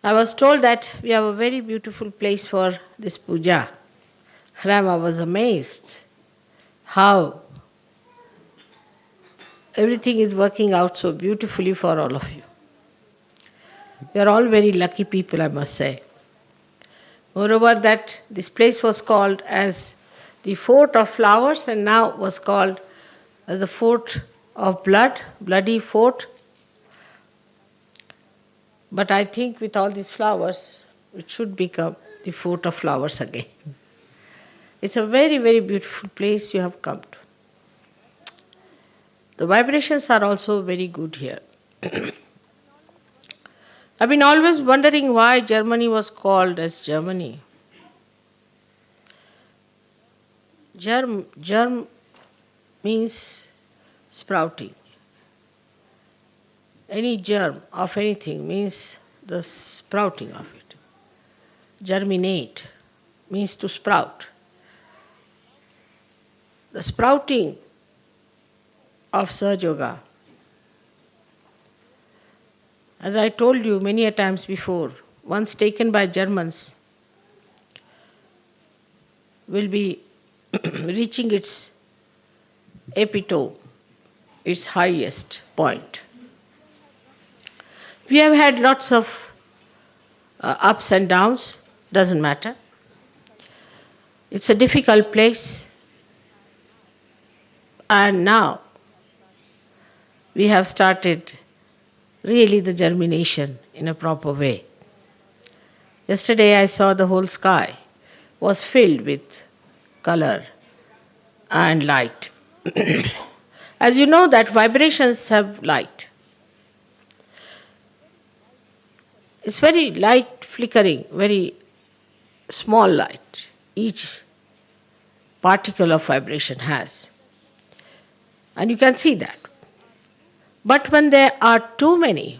I was told that we have a very beautiful place for this puja. And I was amazed how everything is working out so beautifully for all of you. You are all very lucky people, I must say. Moreover, that this place was called as the Fort of Flowers and now was called as the Fort of Blood, Bloody Fort. But I think with all these flowers, it should become the Fort of Flowers again. It's a very, very beautiful place you have come to. The vibrations are also very good here. I've been always wondering why Germany was called as Germany. Germ means sprouting. Any germ of anything means the sprouting of it. Germinate means to sprout. The sprouting of Sahaja Yoga, as I told you many a times before, once taken by Germans, will be reaching its epitome, its highest point. We have had lots of ups and downs, doesn't matter. It's a difficult place. And now we have started really the germination in a proper way. Yesterday I saw the whole sky was filled with color and light. As you know that vibrations have light. It's very light flickering, very small light each particle of vibration has. And you can see that. But when there are too many,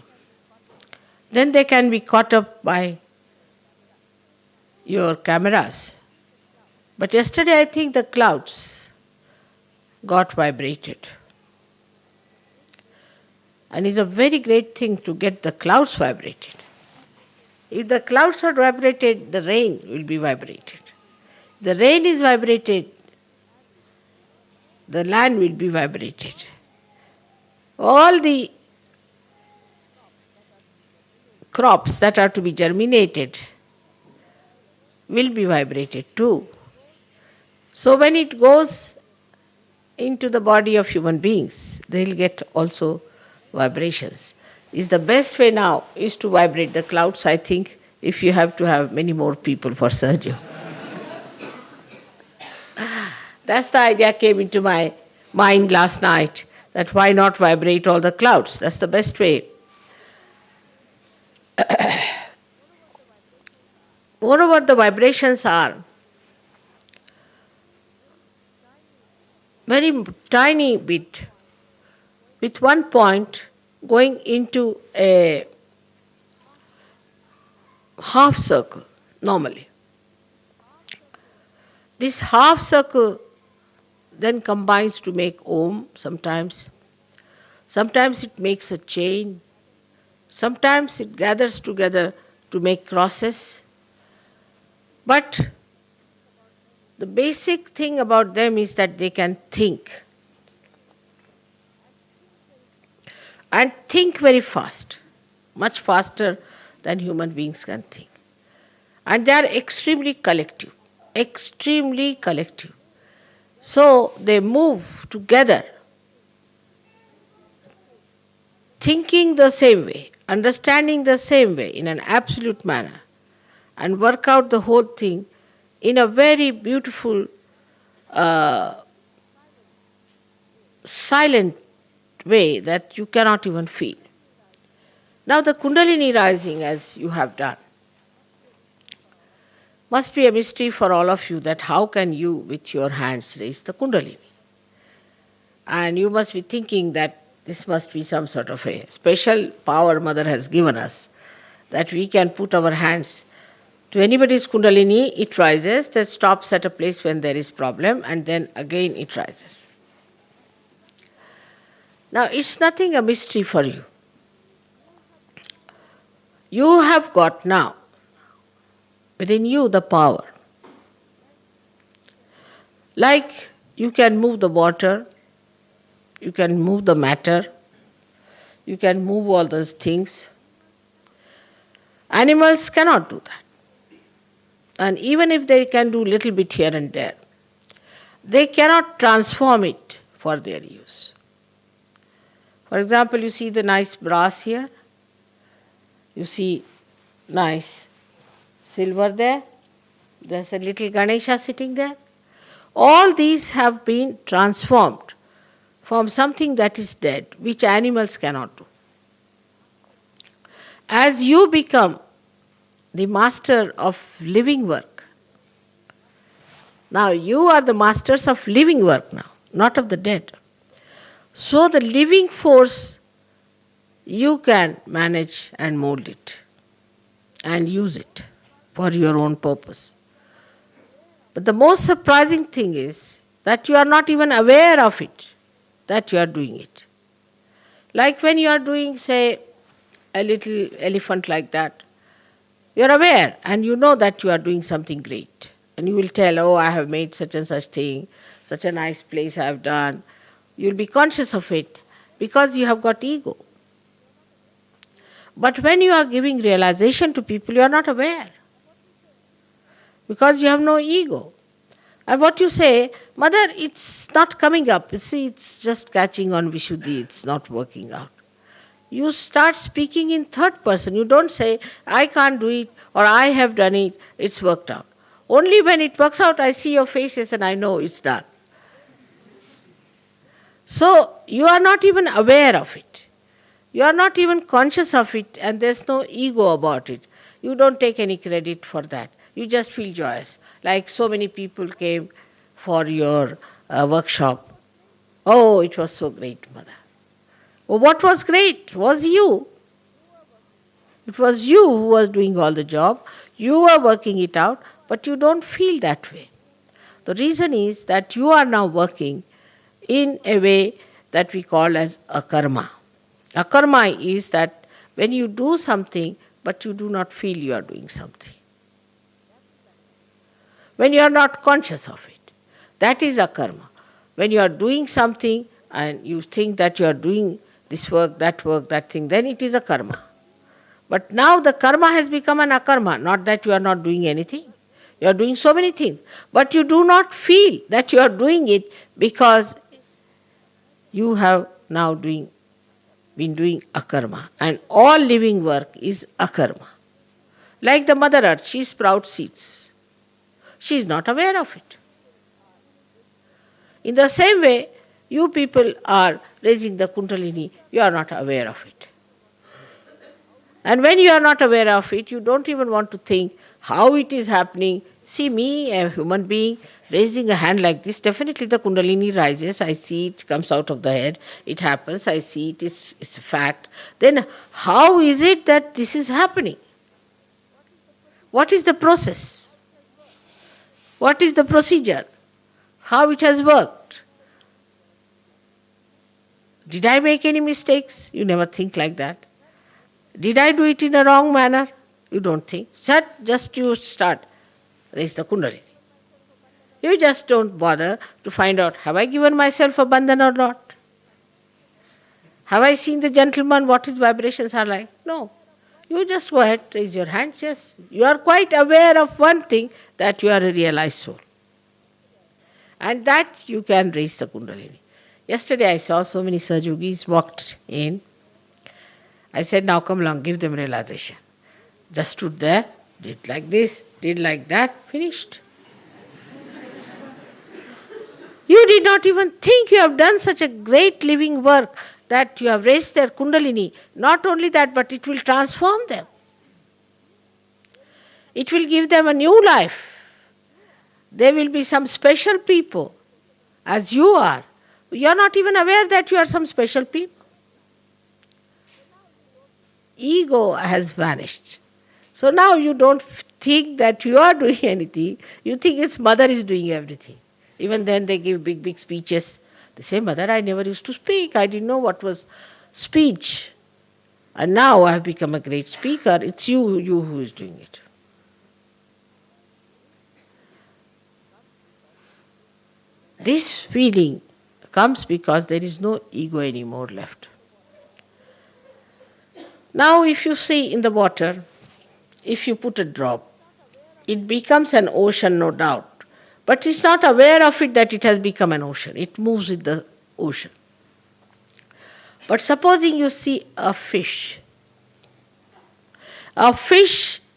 then they can be caught up by your cameras. But yesterday I think the clouds got vibrated. And it's a very great thing to get the clouds vibrated. If the clouds are vibrated, the rain will be vibrated. The rain is vibrated, the land will be vibrated. All the crops that are to be germinated will be vibrated too. So when it goes into the body of human beings, they'll get also vibrations. Is the best way now is to vibrate the clouds, I think, if you have to have many more people for Sahaja. That's the idea came into my mind last night, that why not vibrate all the clouds? That's the best way. Moreover, the vibrations are very tiny bit, with one point going into a half circle normally. This half circle then combines to make Om sometimes. Sometimes it makes a chain. Sometimes it gathers together to make crosses. But the basic thing about them is that they can think. And think very fast, much faster than human beings can think. And they are extremely collective, extremely collective. So they move together, thinking the same way, understanding the same way in an absolute manner, and work out the whole thing in a very beautiful, silent way that you cannot even feel. Now the Kundalini rising, as you have done, must be a mystery for all of you, that how can you with your hands raise the Kundalini? And you must be thinking that this must be some sort of a special power Mother has given us, that we can put our hands to anybody's Kundalini, it rises, that stops at a place when there is problem, and then again it rises. Now it's nothing a mystery for you. You have got now within you the power. Like you can move the water, you can move the matter, you can move all those things. Animals cannot do that. And even if they can do little bit here and there, they cannot transform it for their use. For example, you see the nice brass here, you see nice silver there, there's a little Ganesha sitting there. All these have been transformed from something that is dead, which animals cannot do. As you become the master of living work, now you are the masters of living work now, not of the dead. So the living force, you can manage and mold it and use it for your own purpose. But the most surprising thing is that you are not even aware of it, that you are doing it. Like when you are doing, say, a little elephant like that, you are aware and you know that you are doing something great. And you will tell, oh, I have made such and such thing, such a nice place I have done. You will be conscious of it because you have got ego. But when you are giving realization to people, you are not aware because you have no ego. And what you say, Mother, it's not coming up. You see, it's just catching on Vishuddhi, it's not working out. You start speaking in third person. You don't say, I can't do it or I have done it, it's worked out. Only when it works out, I see your faces and I know it's done. So you are not even aware of it. You are not even conscious of it and there's no ego about it. You don't take any credit for that. You just feel joyous. Like so many people came for your workshop. Oh, it was so great, Mother. Oh, what was great was you. It was you who was doing all the job. You were working it out, but you don't feel that way. The reason is that you are now working in a way that we call as akarma. Akarma is that when you do something, but you do not feel you are doing something. When you are not conscious of it. That is akarma. When you are doing something and you think that you are doing this work, that thing, then it is a karma. But now the karma has become an akarma, not that you are not doing anything. You are doing so many things, but you do not feel that you are doing it because you have now been doing akarma. And all living work is akarma. Like the Mother Earth, she sprouts seeds. She is not aware of it. In the same way, you people are raising the Kundalini, you are not aware of it. And when you are not aware of it, you don't even want to think how it is happening. See me, a human being, raising a hand like this, definitely the Kundalini rises, I see it comes out of the head, it happens, I see it, it's a fact. Then how is it that this is happening? What is the process? What is the procedure? How it has worked? Did I make any mistakes? You never think like that. Did I do it in a wrong manner? You don't think. Just you start. Raise the Kundalini. You just don't bother to find out, have I given myself a bandhan or not? Have I seen the gentleman, what his vibrations are like? No. You just go ahead, raise your hands, yes. You are quite aware of one thing, that you are a realized soul. And that you can raise the Kundalini. Yesterday I saw so many Sahajogis walked in. I said, now come along, give them realization. Just stood there, did like this, did like that, finished. You did not even think you have done such a great living work that you have raised their Kundalini. Not only that, but it will transform them. It will give them a new life. There will be some special people, as you are. You are not even aware that you are some special people. Ego has vanished. So now you don't think that you are doing anything. You think its Mother is doing everything. Even then they give big, big speeches. They say, Mother, I never used to speak. I didn't know what was speech. And now I have become a great speaker. It's you who is doing it. This feeling comes because there is no ego anymore left. Now, if you see in the water, if you put a drop, it becomes an ocean, no doubt. But it's not aware of it that it has become an ocean. It moves with the ocean. But supposing you see a fish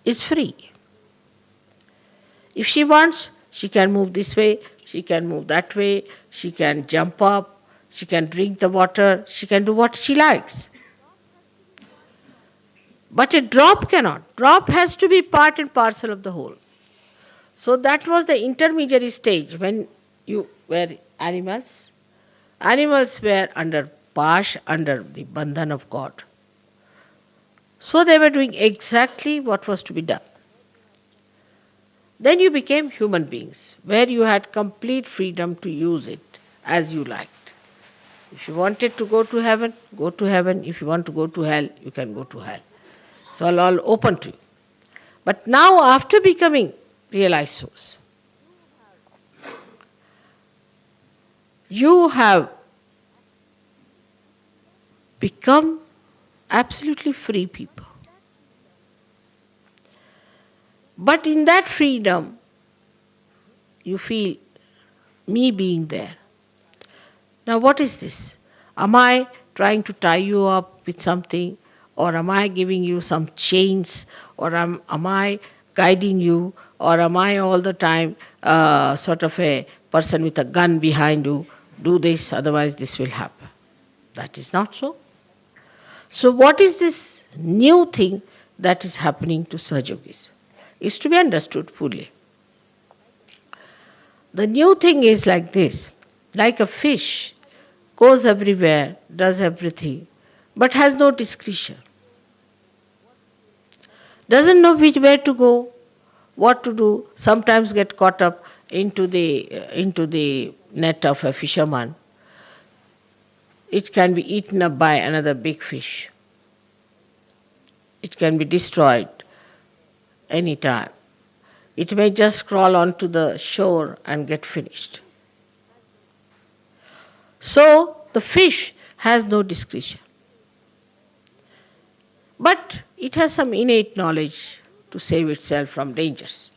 is free. If she wants, she can move this way, she can move that way, she can jump up, she can drink the water, she can do what she likes. But a drop cannot. Drop has to be part and parcel of the whole. So that was the intermediary stage when you were animals. Animals were under pash, under the bandhan of God. So they were doing exactly what was to be done. Then you became human beings, where you had complete freedom to use it as you liked. If you wanted to go to heaven, go to heaven. If you want to go to hell, you can go to hell. It's all open to you. But now, after becoming realized souls, you have become absolutely free people. But in that freedom, you feel me being there. Now, what is this? Am I trying to tie you up with something? Or am I giving you some chains? Or am I guiding you? Or am I all the time sort of a person with a gun behind you? Do this, otherwise this will happen. That is not so. So what is this new thing that is happening to Sahajogis? Is to be understood fully. The new thing is like this. Like a fish goes everywhere, does everything, but has no discretion. Doesn't know which way to go, what to do, sometimes get caught up into the net of a fisherman. It can be eaten up by another big fish. It can be destroyed any time. It may just crawl onto the shore and get finished. So the fish has no discretion. But it has some innate knowledge to save itself from dangers.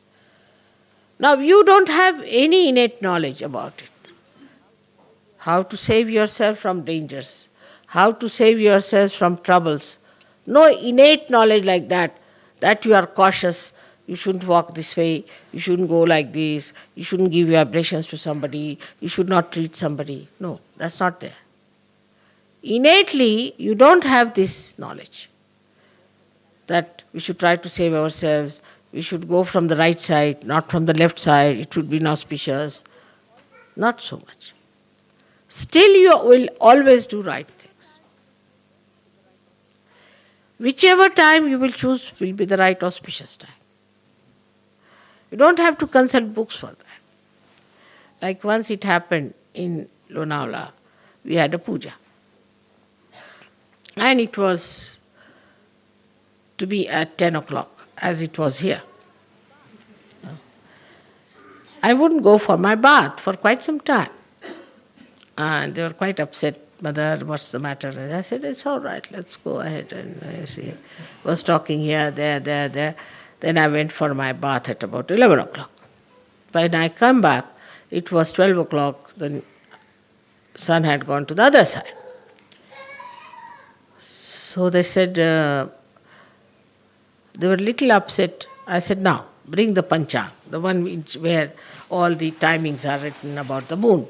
Now you don't have any innate knowledge about it. How to save yourself from dangers, how to save yourself from troubles. No innate knowledge like that you are cautious, you shouldn't walk this way, you shouldn't go like this, you shouldn't give vibrations to somebody, you should not treat somebody. No, that's not there. Innately, you don't have this knowledge that we should try to save ourselves, we should go from the right side, not from the left side, it should be inauspicious. Not so much. Still you will always do right things. Whichever time you will choose will be the right auspicious time. You don't have to consult books for that. Like once it happened in Lonavala, we had a puja. And it was to be at 10 o'clock, as it was here. I wouldn't go for my bath for quite some time. And they were quite upset. Mother, what's the matter? And I said, it's all right, let's go ahead. And I was talking here, there. Then I went for my bath at about 11 o'clock. When I come back, it was 12 o'clock, the sun had gone to the other side. So they said, they were a little upset. I said, now, bring the panchang, the one where all the timings are written about the moon.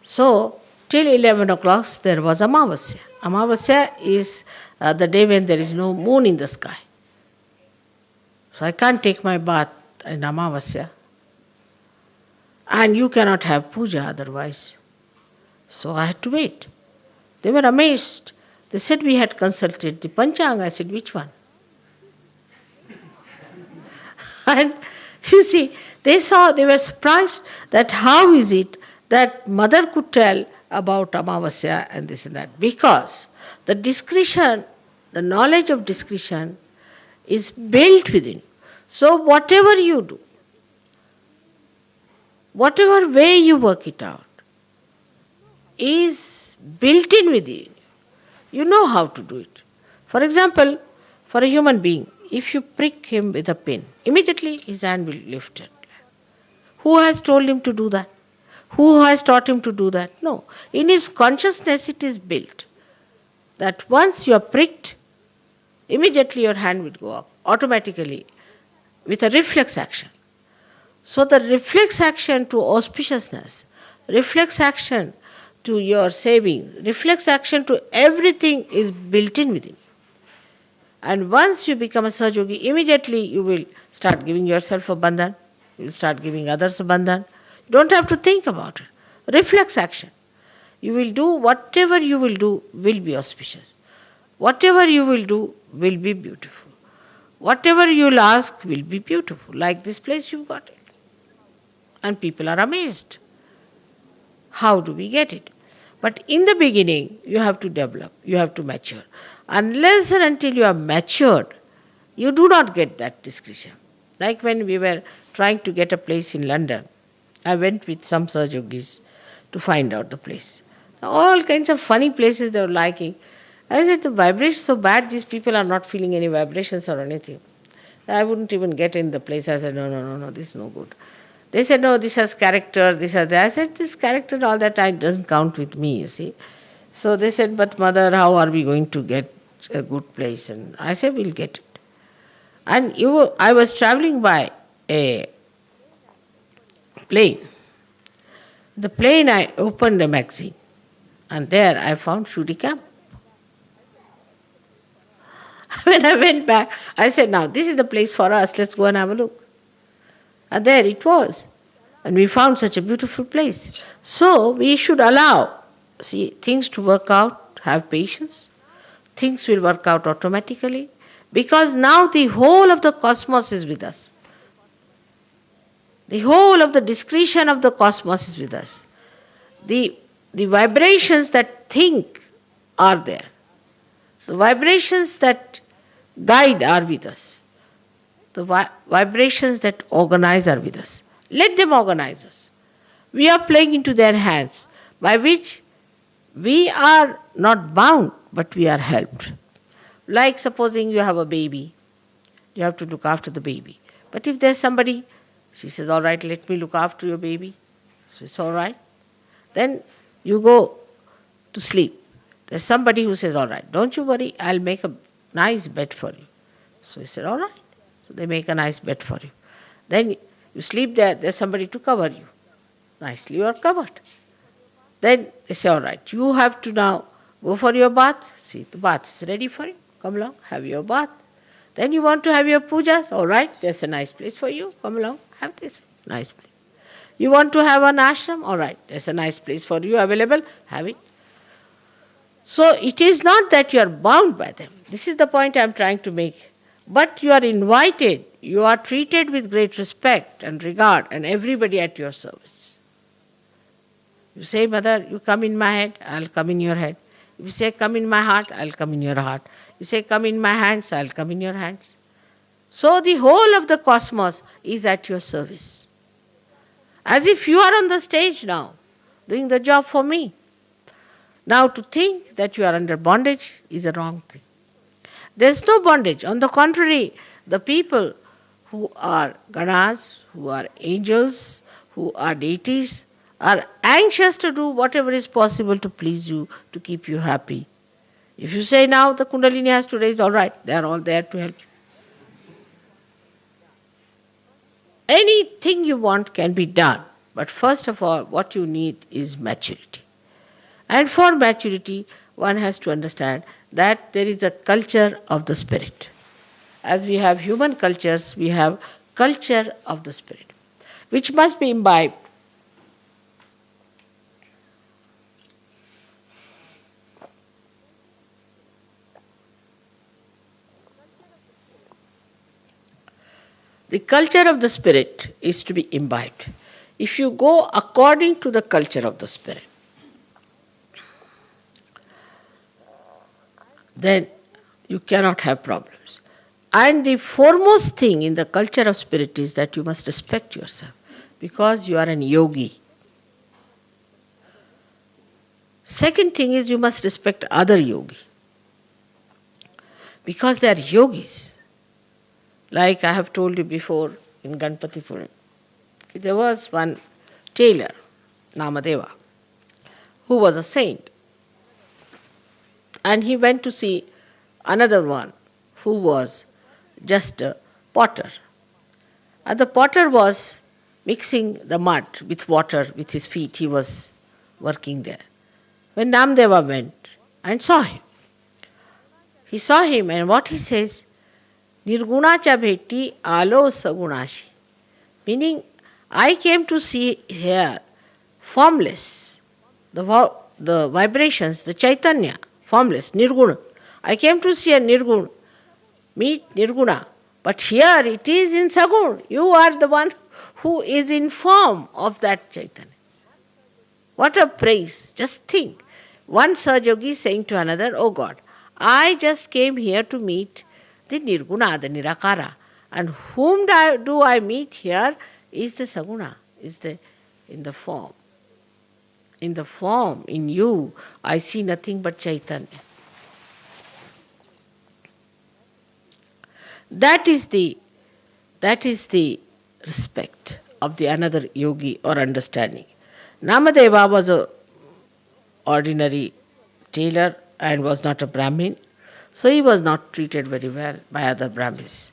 So, till 11 o'clock, there was Amavasya. Amavasya is the day when there is no moon in the sky. So, I can't take my bath in Amavasya. And you cannot have puja otherwise. So, I had to wait. They were amazed. They said, we had consulted the panchang. I said, which one? And you see, they were surprised that how is it that mother could tell about Amavasya and this and that. Because the discretion the knowledge of discretion is built within you. So whatever you do, whatever way you work it out, is built in within you. You know how to do it. For example, for a human being, if you prick him with a pin, immediately his hand will lift it. Who has told him to do that? Who has taught him to do that? No. In his consciousness it is built that once you are pricked, immediately your hand will go up automatically with a reflex action. So the reflex action to auspiciousness, reflex action to your savings, reflex action to everything is built in within you. And once you become a Sahaja Yogi, immediately you will start giving yourself a bandhan, you will start giving others a bandhan. You don't have to think about it. Reflex action. You will do whatever you will do will be auspicious. Whatever you will do will be beautiful. Whatever you will ask will be beautiful. Like this place you've got it. And people are amazed. How do we get it? But in the beginning, you have to develop, you have to mature. Unless and until you are matured, you do not get that discretion. Like when we were trying to get a place in London, I went with some Sahaja Yogis to find out the place. All kinds of funny places they were liking. I said, the vibration is so bad, these people are not feeling any vibrations or anything. I wouldn't even get in the place. I said, no, this is no good. They said, no, this has character, this has that. I said, this character and all that doesn't count with me, you see. So they said, but mother, how are we going to get a good place? And I said, we'll get it. And I was traveling by a plane. The plane, I opened a magazine. And there I found Shudi camp. When I went back, I said, now this is the place for us, let's go and have a look. And there it was. And we found such a beautiful place. So we should allow, things to work out, have patience. Things will work out automatically. Because now the whole of the cosmos is with us. The whole of the discretion of the cosmos is with us. The vibrations that think are there. The vibrations that guide are with us. The vibrations that organize are with us. Let them organize us. We are playing into their hands, by which we are not bound, but we are helped. Like supposing you have a baby, you have to look after the baby. But if there's somebody, she says, all right, let me look after your baby. So it's all right. Then you go to sleep. There's somebody who says, all right, don't you worry, I'll make a nice bed for you. So he said, all right. So they make a nice bed for you. Then you sleep there, there's somebody to cover you. Nicely you are covered. Then they say, all right, you have to now go for your bath. See, the bath is ready for you. Come along, have your bath. Then you want to have your pujas. All right, there's a nice place for you. Come along, have this nice place. You want to have an ashram. All right, there's a nice place for you available. Have it. So it is not that you are bound by them. This is the point I am trying to make. But you are invited. You are treated with great respect and regard, and everybody at your service. You say, mother, you come in my head, I'll come in your head. If you say, come in my heart, I'll come in your heart. You say, come in my hands, I'll come in your hands. So the whole of the cosmos is at your service. As if you are on the stage now, doing the job for me. Now to think that you are under bondage is a wrong thing. There is no bondage. On the contrary, the people who are ganas, who are angels, who are deities, are anxious to do whatever is possible to please you, to keep you happy. If you say now the Kundalini has to raise, all right, they are all there to help you. Anything you want can be done, but first of all, what you need is maturity. And for maturity, one has to understand that there is a culture of the spirit. As we have human cultures, we have culture of the spirit, which must be imbibed. The culture of the spirit is to be imbibed. If you go according to the culture of the spirit, then You cannot have problems. And the foremost thing in the culture of spirit is that you must respect yourself because you are an yogi. Second thing is you must respect other yogi because they are yogis. Like I have told you before in Ganpatipuram, there was one tailor, Namadeva, who was a saint. And he went to see another one who was just a potter. And the potter was mixing the mud with water with his feet. He was working there. When Namdeva went and saw him, he saw him and what he says, Nirgunacha bheti alo sagunashi. Meaning, I came to see here formless, the vibrations, the chaitanya, formless, nirguna. I came to see a nirguna, meet nirguna. But here it is in sagun. You are the one who is in form of that chaitanya. What a praise. Just think. One Sahaja saying to another, oh God, I just came here to meet the nirguna, the nirakara. And whom do I meet here is the saguna, is in the form. In the form, in you, I see nothing but chaitanya. That is the respect of the another yogi or understanding. Namadeva was a ordinary tailor and was not a Brahmin, so he was not treated very well by other Brahmins.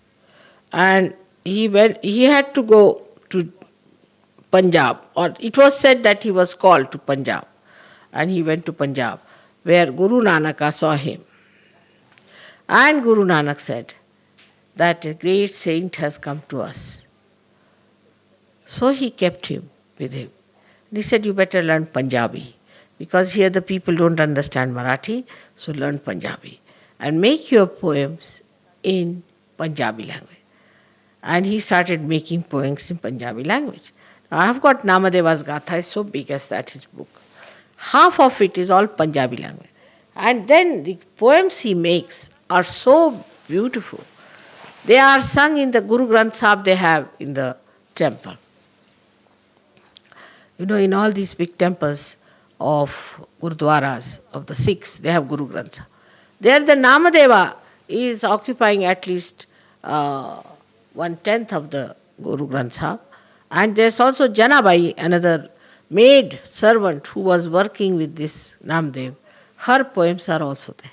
And he had to go to Punjab, or it was said that he was called to Punjab, and he went to Punjab, where Guru Nanak saw him. And Guru Nanak said that a great saint has come to us. So he kept him with him. And he said, you better learn Punjabi, because here the people don't understand Marathi, so learn Punjabi. And make your poems in Punjabi language. And he started making poems in Punjabi language. Now I have got Namadeva's Gatha, is so big as that, his book. Half of it is all Punjabi language. And then the poems he makes are so beautiful. They are sung in the Guru Granth Sahib they have in the temple. You know, in all these big temples of Gurudwaras, of the Sikhs, they have Guru Granth Sahib. There the Namadeva is occupying at least 1/10 of the Guru Granth Sahib. And there's also Janabai, another maid servant who was working with this Namdev. Her poems are also there.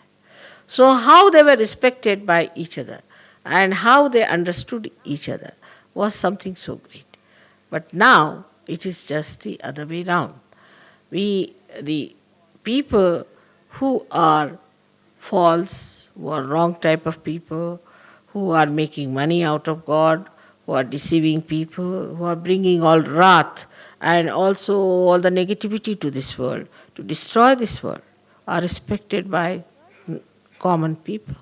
So how they were respected by each other and how they understood each other was something so great. But now it is just the other way round. The people who are false, who are wrong type of people, who are making money out of God, who are deceiving people, who are bringing all wrath and also all the negativity to this world, to destroy this world, are respected by common people.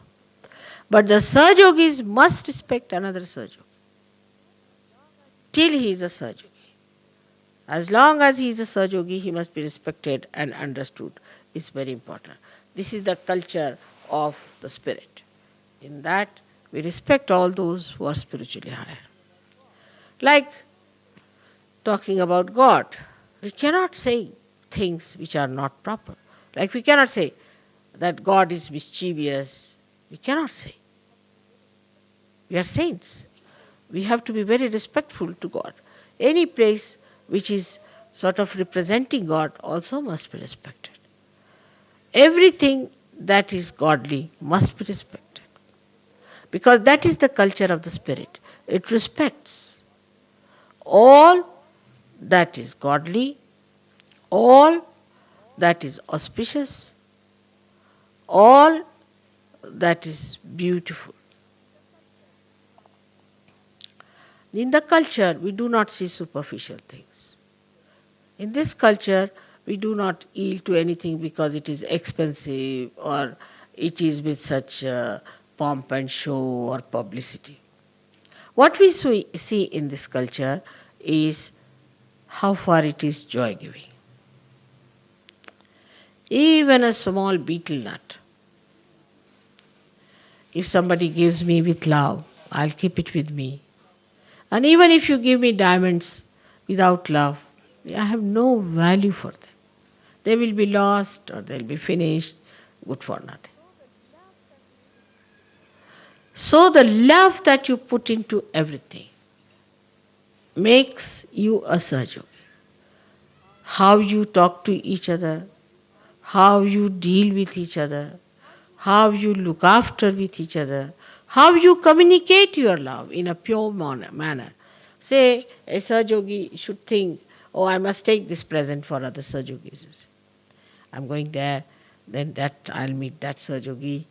But the Sahajogis must respect another Sahajogi till he is a Sahajogi. As long as he is a Sahajogi, he must be respected and understood. It's very important. This is the culture of the spirit. In that, we respect all those who are spiritually higher. Like talking about God, we cannot say things which are not proper. Like we cannot say that God is mischievous. We cannot say. We are saints. We have to be very respectful to God. Any place which is sort of representing God also must be respected. Everything that is godly must be respected. Because that is the culture of the spirit. It respects all that is godly, all that is auspicious, all that is beautiful. In the culture, we do not see superficial things. In this culture, we do not yield to anything because it is expensive or it is with such pomp and show or publicity. What we see in this culture is how far it is joy-giving. Even a small betel nut If somebody gives me with love, I'll keep it with me. And even if you give me diamonds without love, I have no value for them. They will be lost or they'll be finished, good for nothing. So the love that you put into everything makes you a Sahaja. How you talk to each other, how you deal with each other, how you look after with each other, how you communicate your love in a pure manner. Say, a Sahajogi should think, oh, I must take this present for other Sahajogis. I'm going there, then that I'll meet that Sahajogi,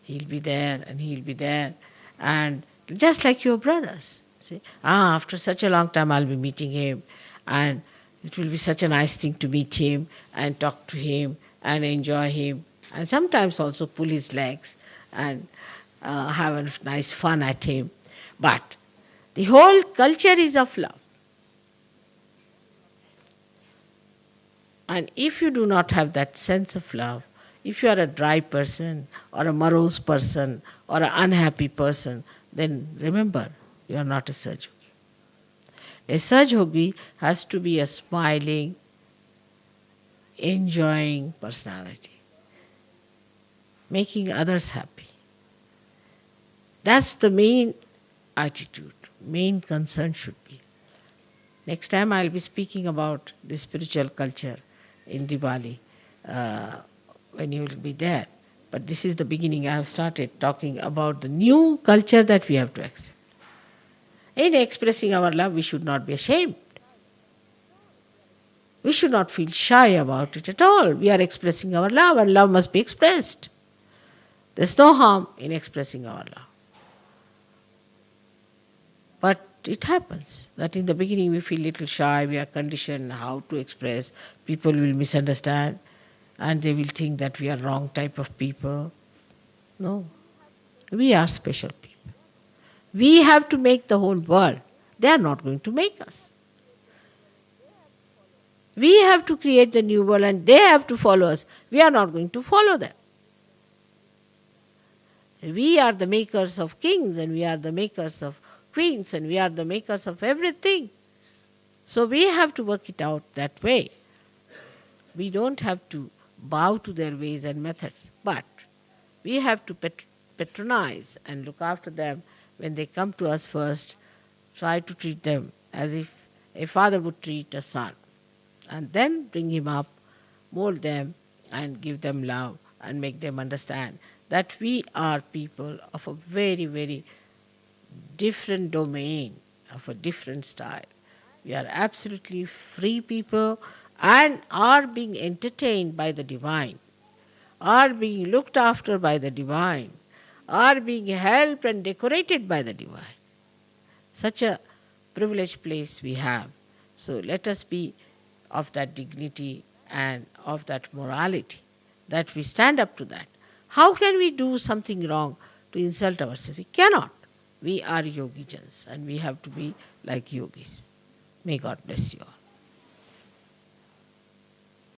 he'll be there and he'll be there. And just like your brothers. Say, after such a long time I'll be meeting him, and it will be such a nice thing to meet him and talk to him and enjoy him, and sometimes also pull his legs and have a nice fun at him. But the whole culture is of love. And if you do not have that sense of love, if you are a dry person or a morose person or an unhappy person, then remember, you are not a Sahajogi. A Sahajogi has to be a smiling, enjoying personality, making others happy. That's the main attitude, main concern should be. Next time I'll be speaking about the spiritual culture in Diwali when you will be there. But this is the beginning. I have started talking about the new culture that we have to accept. In expressing our love, we should not be ashamed. We should not feel shy about it at all. We are expressing our love, and love must be expressed. There's no harm in expressing our love. But it happens that in the beginning we feel little shy, we are conditioned how to express. People will misunderstand and they will think that we are wrong type of people. No, we are special people. We have to make the whole world. They are not going to make us. We have to create the new world and they have to follow us. We are not going to follow them. We are the makers of kings and we are the makers of queens and we are the makers of everything. So we have to work it out that way. We don't have to bow to their ways and methods, but we have to patronize and look after them when they come to us first. Try to treat them as if a father would treat a son, and then bring him up, mold them and give them love and make them understand that we are people of a very, very different domain, of a different style. We are absolutely free people and are being entertained by the divine, are being looked after by the divine, are being helped and decorated by the divine. Such a privileged place we have. So let us be of that dignity and of that morality, that we stand up to that. How can we do something wrong to insult ourselves? We cannot. We are yogijans and we have to be like yogis. May God bless you all.